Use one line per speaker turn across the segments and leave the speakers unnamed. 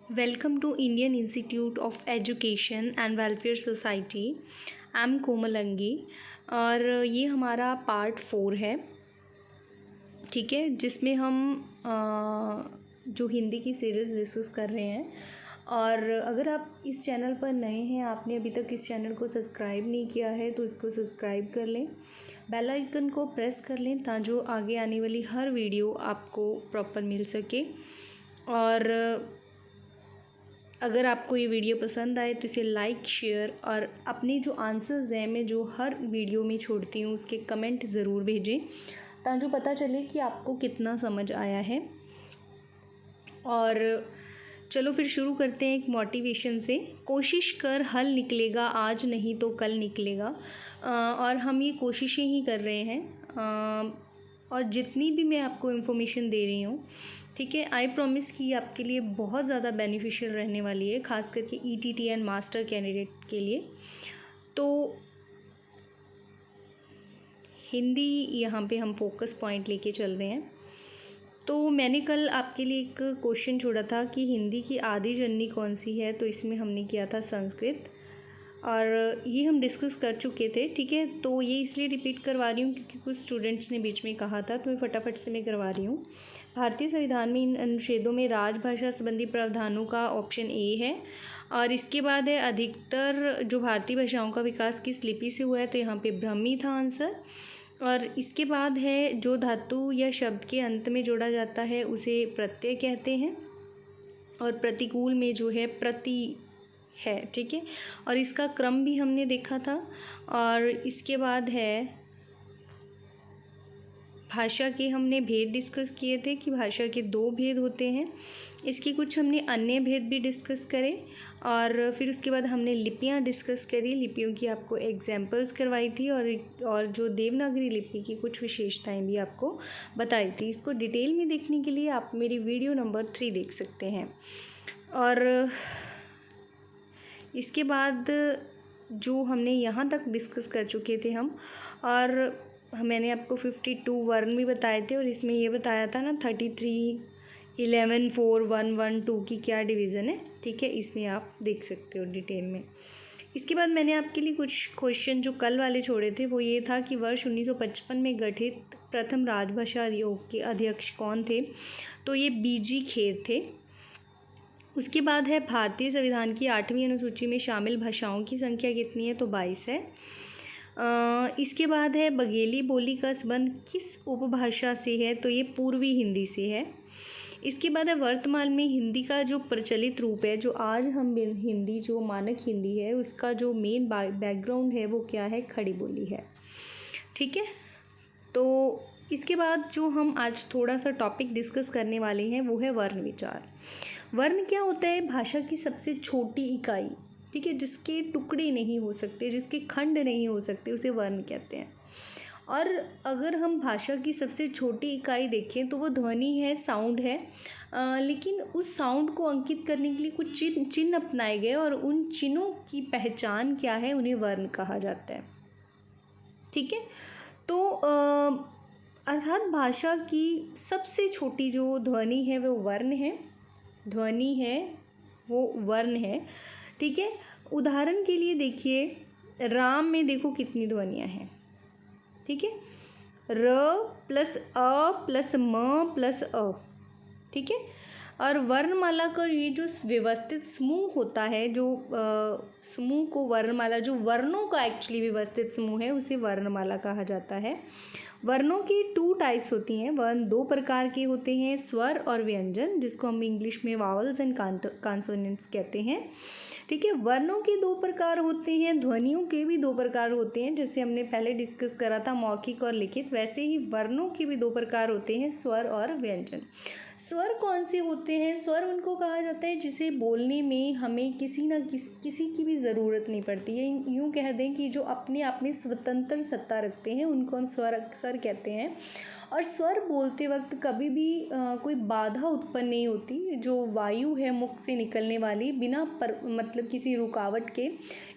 Welcome to Indian Institute of Education and Welfare Society. I am Komalangi और ये हमारा part 4 है, ठीक है, जिसमें हम जो हिंदी की सीरीज़ डिस्कस कर रहे हैं। और अगर आप इस चैनल पर नए हैं, आपने अभी तक इस चैनल को सब्सक्राइब नहीं किया है तो इसको सब्सक्राइब कर लें, बेल आइकन को प्रेस कर लें ताकि जो आगे आने वाली हर वीडियो आपको प्रॉपर मिल सके। और अगर आपको ये वीडियो पसंद आए तो इसे लाइक, शेयर और अपने जो आंसर्स हैं मैं जो हर वीडियो में छोड़ती हूँ उसके कमेंट ज़रूर भेजें ताकि जो पता चले कि आपको कितना समझ आया है। और चलो फिर शुरू करते हैं एक मोटिवेशन से। कोशिश कर हल निकलेगा, आज नहीं तो कल निकलेगा। और हम ये कोशिशें ही कर रहे हैं। और जितनी भी मैं आपको इन्फॉर्मेशन दे रही हूँ, ठीक है, आई प्रॉमिस कि आपके लिए बहुत ज़्यादा बेनिफिशियल रहने वाली है, ख़ास करके ईटीटी एंड मास्टर कैंडिडेट के लिए। तो हिंदी यहाँ पे हम फोकस पॉइंट लेके चल रहे हैं। तो मैंने कल आपके लिए एक क्वेश्चन छोड़ा था कि हिंदी की आदि जननी कौन सी है, तो इसमें हमने किया था संस्कृत, और ये हम डिस्कस कर चुके थे, ठीक है। तो ये इसलिए रिपीट करवा रही हूँ क्योंकि कुछ स्टूडेंट्स ने बीच में कहा था, तो मैं फटाफट से मैं करवा रही हूँ। भारतीय संविधान में इन अनुच्छेदों में राजभाषा संबंधी प्रावधानों का ऑप्शन ए है। और इसके बाद है अधिकतर जो भारतीय भाषाओं का विकास किस लिपि से हुआ है, तो यहाँ पे ब्राह्मी था आंसर। और इसके बाद है जो धातु या शब्द के अंत में जोड़ा जाता है उसे प्रत्यय कहते हैं, और प्रतिकूल में जो है प्रति है, ठीक है। और इसका क्रम भी हमने देखा था। और इसके बाद है भाषा के हमने भेद डिस्कस किए थे कि भाषा के 2 भेद होते हैं। इसकी कुछ हमने अन्य भेद भी डिस्कस करे। और फिर उसके बाद हमने लिपियां डिस्कस करी, लिपियों की आपको एग्जांपल्स करवाई थी, और जो देवनागरी लिपि की कुछ विशेषताएं भी आपको बताई थी। इसको डिटेल में देखने के लिए आप मेरी वीडियो नंबर 3 देख सकते हैं। और इसके बाद जो हमने यहाँ तक डिस्कस कर चुके थे हम, और मैंने आपको 52 वर्ण भी बताए थे, और इसमें ये बताया था ना 33, 11, 4, 1, 1, 2 की क्या डिवीज़न है, ठीक है। इसमें आप देख सकते हो डिटेल में। इसके बाद मैंने आपके लिए कुछ क्वेश्चन जो कल वाले छोड़े थे वो ये था कि वर्ष 1955 में गठित प्रथम राजभाषा आयोग के अध्यक्ष कौन थे, तो ये बीजी खेर थे। उसके बाद है भारतीय संविधान की 8वीं अनुसूची में शामिल भाषाओं की संख्या कितनी है, तो 22 है। इसके बाद है बघेली बोली का संबंध किस उपभाषा से है, तो ये पूर्वी हिंदी से है। इसके बाद है वर्तमान में हिंदी का जो प्रचलित रूप है, जो आज हम हिंदी जो मानक हिंदी है उसका जो मेन बैकग्राउंड है वो क्या है, खड़ी बोली है, ठीक है। तो इसके बाद जो हम आज थोड़ा सा टॉपिक डिस्कस करने वाले हैं वो है वर्ण विचार। वर्ण क्या होता है, भाषा की सबसे छोटी इकाई, ठीक है, जिसके टुकड़े नहीं हो सकते, जिसके खंड नहीं हो सकते, उसे वर्ण कहते हैं। और अगर हम भाषा की सबसे छोटी इकाई देखें तो वो ध्वनि है, साउंड है। लेकिन उस साउंड को अंकित करने के लिए कुछ चिन्ह अपनाए गए, और उन चिन्हों की पहचान क्या है, उन्हें वर्ण कहा जाता है, ठीक है। तो अर्थात भाषा की सबसे छोटी जो ध्वनि है वो वर्ण है, ध्वनि है वो वर्ण है, ठीक है। उदाहरण के लिए देखिए, राम में देखो कितनी ध्वनियाँ हैं, ठीक है, र प्लस अ प्लस म प्लस अ, ठीक है। और वर्णमाला का ये जो व्यवस्थित समूह होता है, जो समूह को वर्णमाला, जो वर्णों का एक्चुअली व्यवस्थित समूह है उसे वर्णमाला कहा जाता है। वर्णों की 2 टाइप्स होती हैं, वर्ण 2 प्रकार के होते हैं, स्वर और व्यंजन, जिसको हम इंग्लिश में वावल्स एंड कॉन्सोनेंट्स कहते हैं, ठीक है। वर्णों के 2 प्रकार होते हैं, ध्वनियों के भी 2 प्रकार होते हैं, जैसे हमने पहले डिस्कस करा था मौखिक और लिखित, वैसे ही वर्णों के भी 2 प्रकार होते हैं, स्वर और व्यंजन। स्वर कौन से होते हैं, स्वर उनको कहा जाता है जिसे बोलने में हमें किसी की भी ज़रूरत नहीं पड़ती है, यूँ कह दें कि जो अपने आप में स्वतंत्र सत्ता रखते हैं उनको हम स्वर कहते हैं। और स्वर बोलते वक्त कभी भी कोई बाधा उत्पन्न नहीं होती, जो वायु है मुख से निकलने वाली बिना मतलब किसी रुकावट के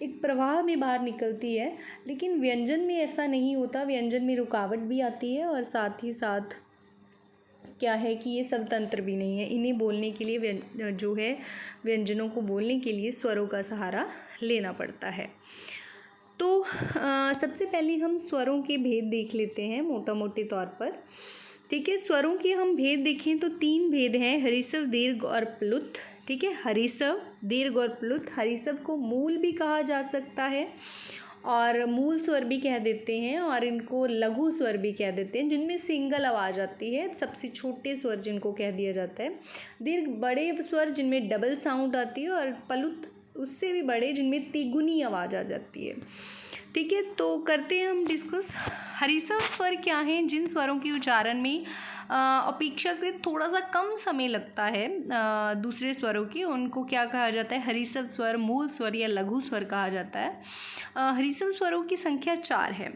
एक प्रवाह में बाहर निकलती है। लेकिन व्यंजन में ऐसा नहीं होता, व्यंजन में रुकावट भी आती है और साथ ही साथ क्या है कि ये सबतंत्र भी नहीं है। इन्हें बोलने के लिए जो है व्यंजनों को बोलने के लिए स्वरों का सहारा लेना पड़ता है। तो सबसे पहले हम स्वरों के भेद देख लेते हैं मोटा मोटे तौर पर। ठीक है, स्वरों के हम भेद देखें तो 3 भेद हैं, हरिसव, दीर्घ और प्लुत। ठीक है, हरिसव, दीर्घ और प्लुत। हरिसव को मूल भी कहा जा सकता है और मूल स्वर भी कह देते हैं, और इनको लघु स्वर भी कह देते हैं, जिनमें सिंगल आवाज़ आती है, सबसे छोटे स्वर जिनको कह दिया जाता है। दीर्घ बड़े स्वर जिनमें डबल साउंड आती है, और प्लुत उससे भी बड़े जिनमें तिगुनी आवाज़ आ जाती है। ठीक है, तो करते हैं हम डिस्कस। हरिसव स्वर क्या हैं? जिन स्वरों के उच्चारण में अपेक्षाकृत थोड़ा सा कम समय लगता है दूसरे स्वरों के, उनको क्या कहा जाता है? हरिसव स्वर, मूल स्वर या लघु स्वर कहा जाता है। हरिसव स्वरों की संख्या 4 है।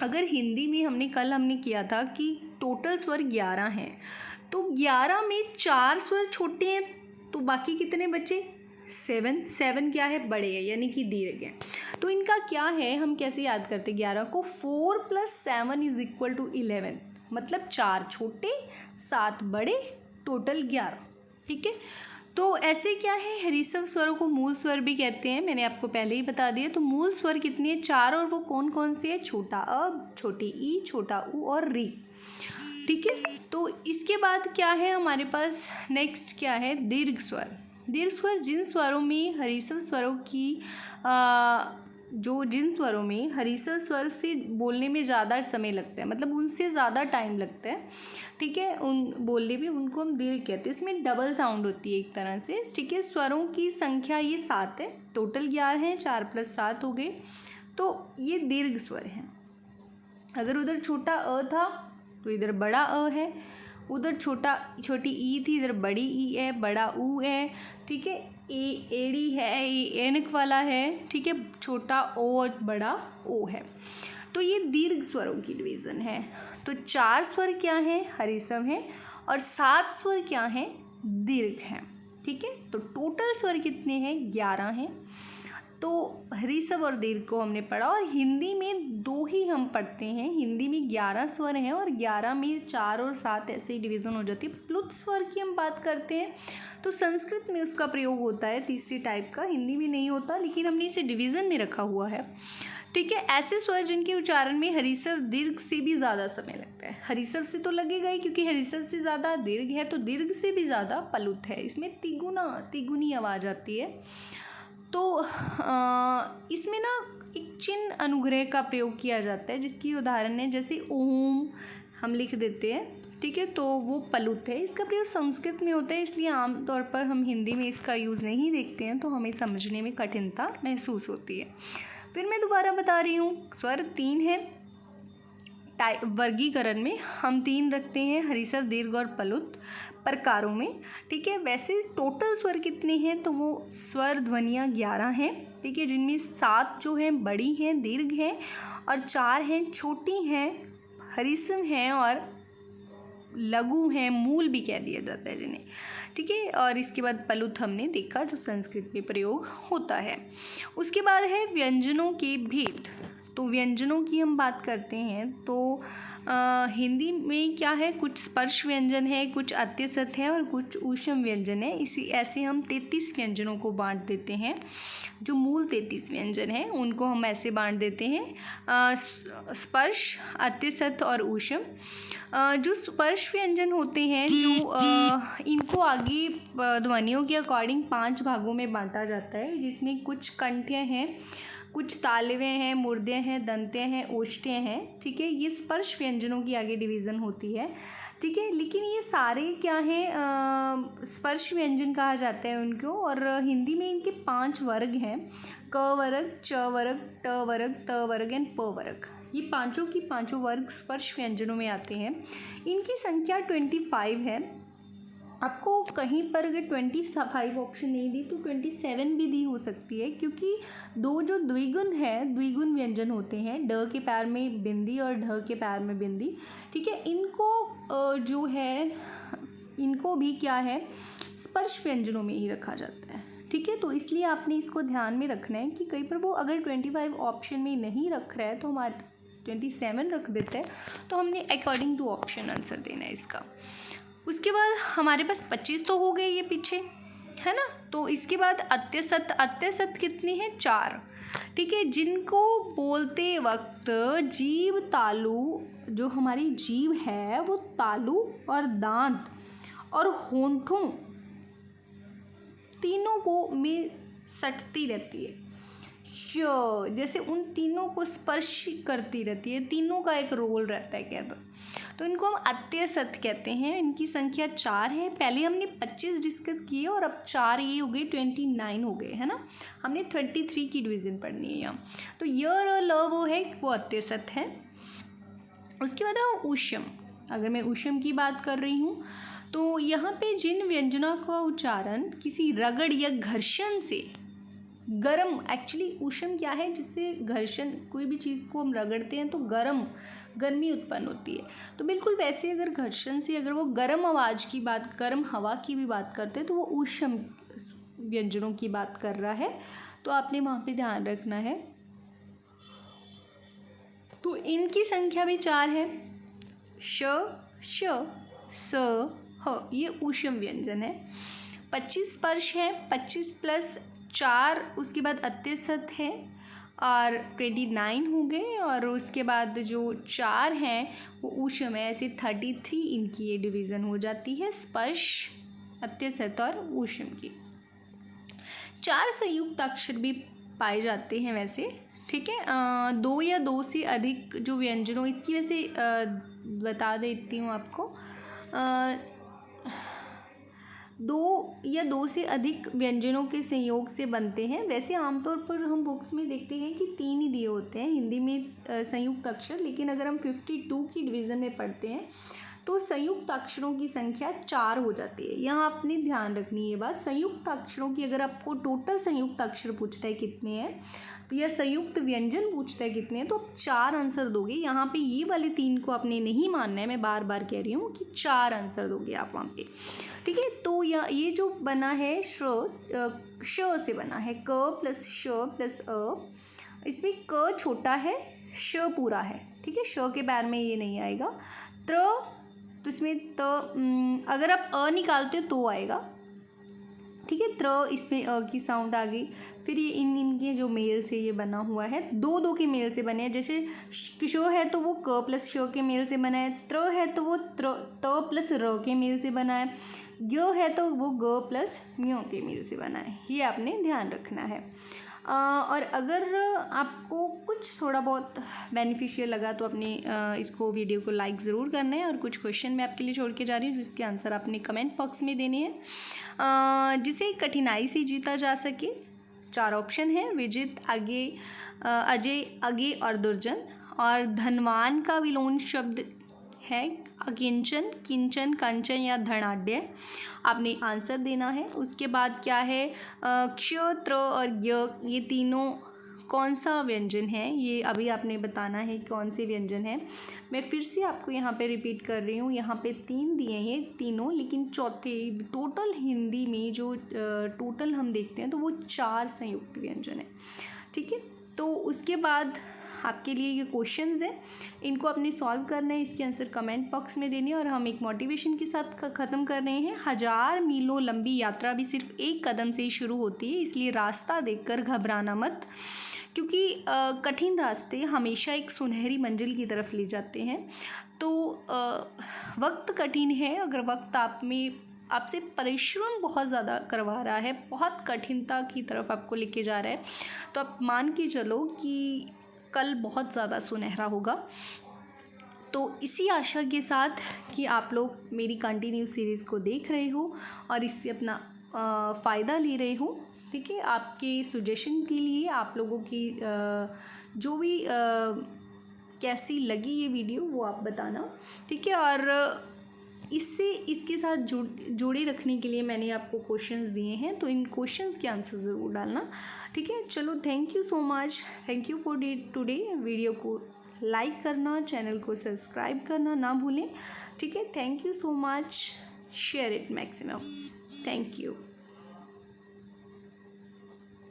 अगर हिंदी में हमने किया था कि टोटल स्वर 11 हैं, तो 11 में 4 स्वर छोटे हैं, तो बाकी कितने बचे? 7 क्या है? बड़े हैं, यानी कि दीर्घ हैं। तो इनका क्या है, हम कैसे याद करते 11 को? 4 + 7 = 11, मतलब 4 छोटे 7 बड़े, टोटल 11। ठीक है, तो ऐसे क्या है, हरिसव स्वरों को मूल स्वर भी कहते हैं, मैंने आपको पहले ही बता दिया। तो मूल स्वर कितने हैं? 4, और वो कौन कौन से हैं? छोटा अ, छोटी ई, छोटा ऊ और री। ठीक है, तो इसके बाद क्या है हमारे पास? नेक्स्ट क्या है? दीर्घ स्वर। दीर्घ स्वर जिन स्वरों में हरिसव स्वरों की जिन स्वरों में हरिसव स्वर से बोलने में ज़्यादा समय लगता है, मतलब उनसे ज़्यादा टाइम लगता है, ठीक है, उन बोलने में, उनको हम दीर्घ कहते हैं। इसमें डबल साउंड होती है एक तरह से। ठीक है, स्वरों की संख्या ये 7 है, टोटल 11 हैं, 4 + 7 हो गए, तो ये दीर्घ स्वर हैं। अगर उधर छोटा अ था तो इधर बड़ा अ है, उधर छोटी ई थी, इधर बड़ी ई है, बड़ा ऊ है। ठीक है, एड़ी है, एनक वाला है। ठीक है, छोटा ओ और बड़ा ओ है। तो ये दीर्घ स्वरों की डिवीज़न है। तो 4 स्वर क्या हैं? हरिसव हैं, और 7 स्वर क्या हैं? दीर्घ हैं। ठीक है, तो टोटल स्वर कितने हैं? 11 हैं। तो हरिसव और दीर्घ को हमने पढ़ा, और हिंदी में 2 ही हम पढ़ते हैं। हिंदी में 11 स्वर हैं, और 11 में 4 और 7 ऐसे ही डिवीज़न हो जाती है। प्लुत स्वर की हम बात करते हैं तो संस्कृत में उसका प्रयोग होता है तीसरी टाइप का, हिंदी में नहीं होता, लेकिन हमने इसे डिवीज़न में रखा हुआ है। ठीक है, ऐसे स्वर जिनके उच्चारण में हरिसव दीर्घ से भी ज़्यादा समय लगता है। हरिसव से तो लगेगा ही, क्योंकि हरिसव से ज़्यादा दीर्घ है, तो दीर्घ से भी ज़्यादा प्लुत है। इसमें तिगुनी आवाज़ आती है। तो इसमें ना एक चिन्ह अनुग्रह का प्रयोग किया जाता है, जिसकी उदाहरण है जैसे ओम हम लिख देते हैं। ठीक है, तो वो प्लुत है। इसका प्रयोग संस्कृत में होता है, इसलिए आमतौर पर हम हिंदी में इसका यूज़ नहीं देखते हैं, तो हमें समझने में कठिनता महसूस होती है। फिर मैं दोबारा बता रही हूँ, स्वर 3 है। वर्गीकरण में हम 3 रखते हैं, हरिसव, दीर्घ और प्लुत प्रकारों में। ठीक है, वैसे टोटल स्वर कितने हैं? तो वो स्वर ध्वनियाँ 11 हैं। ठीक है, जिनमें 7 जो हैं बड़ी हैं, दीर्घ हैं, और 4 हैं छोटी हैं, हरिसव हैं, और लघु हैं, मूल भी कह दिया जाता है जिन्हें। ठीक है, और इसके बाद प्लुत हमने देखा, जो संस्कृत में प्रयोग होता है। उसके बाद है व्यंजनों के भेद। तो व्यंजनों की हम बात करते हैं तो हिंदी में क्या है, कुछ स्पर्श व्यंजन है, कुछ अत्यसत है, और कुछ ऊष्म व्यंजन है। ऐसे हम 33 व्यंजनों को बांट देते हैं। जो मूल 33 व्यंजन हैं उनको हम ऐसे बांट देते हैं, स्पर्श, अत्यसत और ऊष्म। जो स्पर्श व्यंजन होते हैं, जो इनको आगे ध्वनियों के अकॉर्डिंग 5 भागों में बांटा जाता है, जिसमें कुछ कंठ्य हैं, कुछ तालव्य हैं, मूर्ध्य हैं, दंत्य हैं, ओष्ठ्य हैं। ठीक है, ये स्पर्श व्यंजनों की आगे डिवीज़न होती है। ठीक है, लेकिन ये सारे क्या हैं, स्पर्श व्यंजन कहा जाता है उनको, और हिंदी में इनके 5 वर्ग हैं, क वर्ग, च वर्ग, ट वर्ग, त वर्ग एंड प वर्ग। ये पांचों की पांचों वर्ग स्पर्श व्यंजनों में आते हैं। इनकी संख्या 25 है। आपको कहीं पर अगर 25 ऑप्शन नहीं दी तो 27 भी दी हो सकती है, क्योंकि 2 जो द्विगुण है, द्विगुण व्यंजन होते हैं, ड के पैर में बिंदी और ढ के पैर में बिंदी। ठीक है, इनको जो है, इनको भी क्या है, स्पर्श व्यंजनों में ही रखा जाता है। ठीक है, तो इसलिए आपने इसको ध्यान में रखना है कि कहीं पर वो अगर 25 ऑप्शन में नहीं रख रहा है तो 27 रख देते हैं, तो हमने अकॉर्डिंग टू ऑप्शन आंसर देना है इसका। उसके बाद हमारे पास 25 तो हो गए ये पीछे, है ना। तो इसके बाद अत्यसत कितनी है? 4, ठीक है। जिनको बोलते वक्त जीभ, तालु, जो हमारी जीभ है वो तालु और दांत और होंठों तीनों को में सटती रहती है, जैसे उन तीनों को स्पर्श करती रहती है, तीनों का एक रोल रहता है कह दो, तो इनको हम अत्यसत कहते हैं। इनकी संख्या 4 है। पहले हमने 25 डिस्कस किए और अब 4 ये हो गए, 29 हो गए, है ना। हमने 33 की डिवीज़न पढ़नी है यहाँ। तो य और ल वो है, वो अत्यसत है। उसके बाद है ऊष्म। अगर मैं ऊष्म की बात कर रही हूँ तो यहाँ पे जिन व्यंजनों का उच्चारण किसी रगड़ या घर्षण से गरम, एक्चुअली ऊष्म क्या है? जिससे घर्षण, कोई भी चीज़ को हम रगड़ते हैं तो गर्मी उत्पन्न होती है। तो बिल्कुल वैसे अगर घर्षण से, अगर वो गर्म आवाज़ की बात, गर्म हवा की भी बात करते हैं तो वो ऊष्म व्यंजनों की बात कर रहा है, तो आपने वहाँ पे ध्यान रखना है। तो इनकी संख्या भी 4 है। श, श, स, ह, ये ऊष्म व्यंजन है। 25 स्पर्श है, 25 प्लस 4 उसके बाद अत्यसत है और 29 हो गए, और उसके बाद जो 4 हैं वो ऊष्म है। ऐसे 33 इनकी ये डिवीज़न हो जाती है, स्पर्श, अत्यसत और ऊष्म की। 4 संयुक्त अक्षर भी पाए जाते हैं वैसे, ठीक है। 2 या 2 से अधिक जो व्यंजनों, इसकी वैसे बता देती हूँ आपको। 2 या 2 से अधिक व्यंजनों के संयोग से बनते हैं। वैसे आमतौर पर हम बुक्स में देखते हैं कि 3 ही दिए होते हैं हिंदी में संयुक्त अक्षर, लेकिन अगर हम 52 की डिवीज़न में पढ़ते हैं तो संयुक्त अक्षरों की संख्या 4 हो जाती है। यहाँ आपने ध्यान रखनी है ये बात। संयुक्त अक्षरों की, अगर आपको टोटल संयुक्त अक्षर पूछता है कितने हैं, तो यह संयुक्त व्यंजन पूछता है कितने हैं, तो आप 4 आंसर दोगे। यहाँ पे ये वाले 3 को आपने नहीं मानना है, मैं बार बार कह रही हूँ कि 4 आंसर दोगे आप वहाँ पे, ठीक है। तो ये जो बना है श से बना है, क प्लस श प्लस अ, इसमें क छोटा है, श पूरा है, ठीक है। श के पैर में ये नहीं आएगा। त्र, तो इसमें अगर आप अ निकालते हो तो आएगा, ठीक है। त्र, इसमें अ की साउंड आ गई। फिर ये इनके जो मेल से ये बना हुआ है, 2 के मेल से बने हैं। जैसे किशो है तो वो क प्लस श के मेल से बना है, त्र है तो वो त प्लस र के मेल से बना है, ग है तो वो ग प्लस ञ के मेल से बना है। ये आपने ध्यान रखना है। और अगर आपको कुछ थोड़ा बहुत बेनिफिशियल लगा तो अपने इसको वीडियो को लाइक ज़रूर करना है। और कुछ क्वेश्चन मैं आपके लिए छोड़ के जा रही हूँ जिसके आंसर आपने कमेंट बॉक्स में देने हैं, जिसे कठिनाई से जीता जा सके। 4 ऑप्शन है, विजित, आगे, अजय, अगे और दुर्जन। और धनवान का विलोम शब्द है अकिंचन, किंचन, कंचन या धनाढ्य। आपने आंसर देना है। उसके बाद क्या है, क्ष, त्र और य, ये तीनों कौन सा व्यंजन है, ये अभी आपने बताना है कौन से व्यंजन है। मैं फिर से आपको यहाँ पे रिपीट कर रही हूँ, यहाँ पे 3 दिए हैं तीनों, लेकिन चौथे टोटल हिंदी में जो टोटल हम देखते हैं तो वो 4 संयुक्त व्यंजन है, ठीक है। तो उसके बाद आपके लिए ये क्वेश्चंस हैं, इनको आपने सॉल्व करना है, इसके आंसर कमेंट बॉक्स में देने हैं। और हम एक मोटिवेशन के साथ ख़त्म कर रहे हैं। 1000 मीलों लंबी यात्रा भी सिर्फ एक कदम से ही शुरू होती है, इसलिए रास्ता देखकर घबराना मत, क्योंकि कठिन रास्ते हमेशा एक सुनहरी मंजिल की तरफ ले जाते हैं। तो वक्त कठिन है, अगर वक्त आपसे परिश्रम बहुत ज़्यादा करवा रहा है, बहुत कठिनता की तरफ आपको लेके जा रहा है, तो आप मान के चलो कि कल बहुत ज़्यादा सुनहरा होगा। तो इसी आशा के साथ कि आप लोग मेरी कंटिन्यू सीरीज़ को देख रहे हो और इससे अपना फ़ायदा ले रहे हो, ठीक है। आपके सजेशन के लिए आप लोगों की जो भी कैसी लगी ये वीडियो वो आप बताना, ठीक है। और इसके साथ जोड़े रखने के लिए मैंने आपको क्वेश्चंस दिए हैं, तो इन क्वेश्चंस के आंसर ज़रूर डालना, ठीक है। चलो, thank you so much, thank you for today. Video को लाइक करना, चैनल को सब्सक्राइब करना ना भूलें, ठीक है। Thank you so much, share it maximum, thank you.